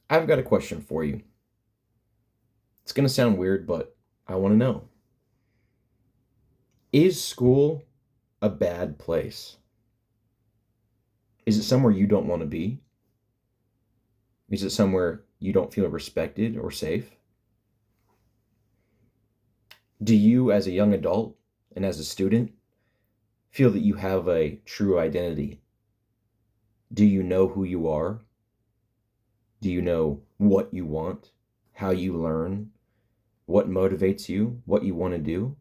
I've got a question for you. It's going to sound weird, but I want to know. Is school a bad place? Is it somewhere you don't want to be? Is it somewhere you don't feel respected or safe? Do you, as a young adult and as a student, feel that you have a true identity? Do you know who you are? Do you know what you want, how you learn, what motivates you, what you want to do?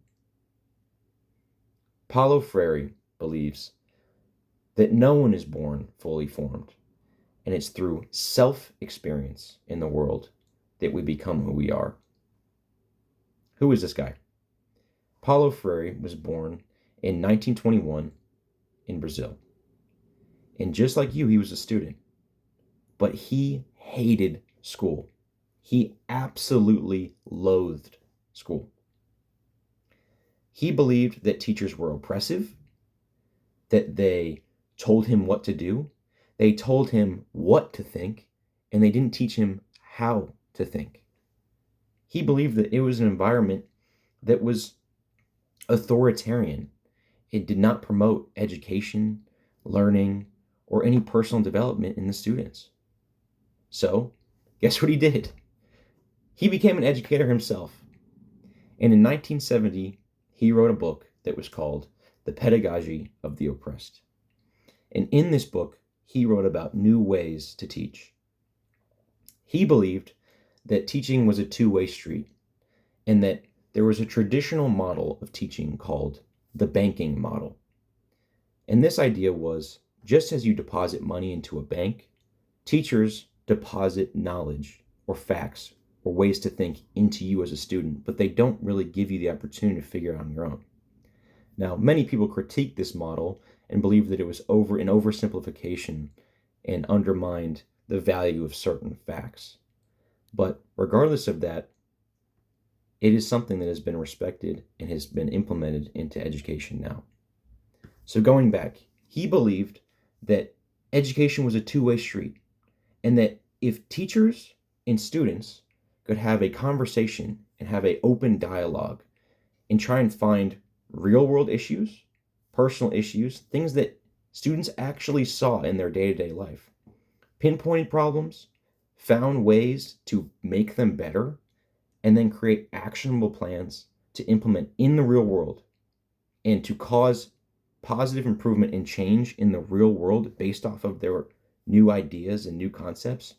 Paulo Freire believes that no one is born fully formed, and it's through self-experience in the world that we become who we are. Who is this guy? Paulo Freire was born in 1921 in Brazil. And just like you, he was a student, but he hated school. He absolutely loathed school. He believed that teachers were oppressive, that they told him what to do, they told him what to think, and they didn't teach him how to think. He believed that it was an environment that was authoritarian. It did not promote education, learning, or any personal development in the students. So, guess what he did? He became an educator himself. And in 1970, he wrote a book that was called The Pedagogy of the Oppressed. And in this book, he wrote about new ways to teach. He believed that teaching was a two-way street and that there was a traditional model of teaching called the banking model. And this idea was, just as you deposit money into a bank, teachers deposit knowledge or facts or ways to think into you as a student, but they don't really give you the opportunity to figure it out on your own. Now, many people critique this model and believe that it was an oversimplification and undermined the value of certain facts. But regardless of that, it is something that has been respected and has been implemented into education now. So going back, he believed that education was a two-way street and that if teachers and students could have a conversation and have an open dialogue and try and find real-world issues, personal issues, things that students actually saw in their day-to-day life, pinpointed problems, found ways to make them better, and then create actionable plans to implement in the real world and to cause positive improvement and change in the real world based off of their new ideas and new concepts,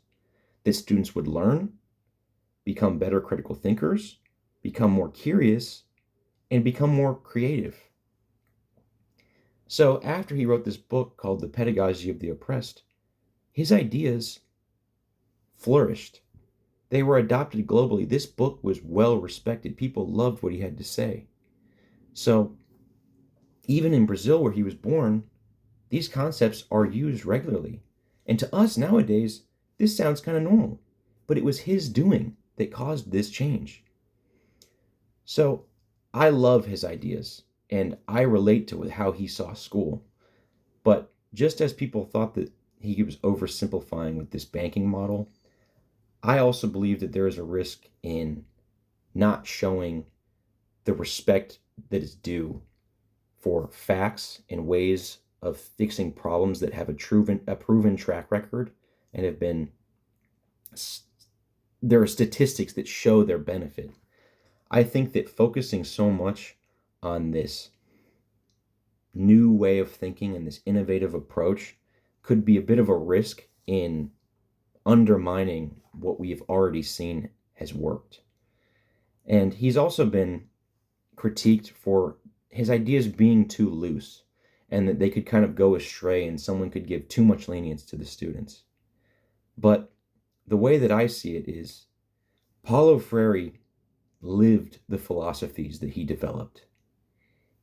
that students would learn, become better critical thinkers, become more curious, and become more creative. So after he wrote this book called The Pedagogy of the Oppressed, his ideas flourished. They were adopted globally. This book was well respected. People loved what he had to say. So even in Brazil, where he was born, these concepts are used regularly. And to us nowadays, this sounds kind of normal. But it was his doing that caused this change. So I love his ideas, and I relate to how he saw school. But just as people thought that he was oversimplifying with this banking model, I also believe that there is a risk in not showing the respect that is due for facts and ways of fixing problems that have a proven track record and have been, there are statistics that show their benefit. I think that focusing so much on this new way of thinking and this innovative approach could be a bit of a risk in undermining what we have already seen has worked. And he's also been critiqued for his ideas being too loose and that they could kind of go astray and someone could give too much lenience to the students. But the way that I see it is Paulo Freire lived the philosophies that he developed.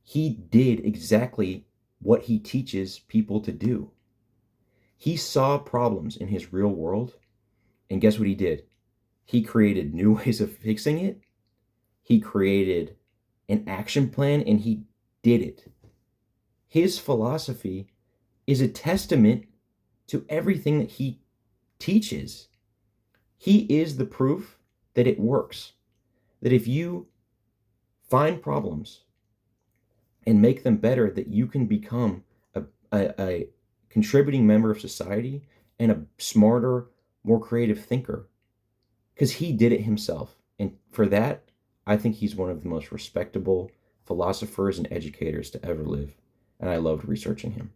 He did exactly what he teaches people to do. He saw problems in his real world, and guess what he did? He created new ways of fixing it. He created an action plan, and he did it. His philosophy is a testament to everything that he teaches. He is the proof that it works. That if you find problems and make them better, that you can become a contributing member of society and a smarter, more creative thinker. Because he did it himself. And for that, I think he's one of the most respectable philosophers and educators to ever live. And I loved researching him.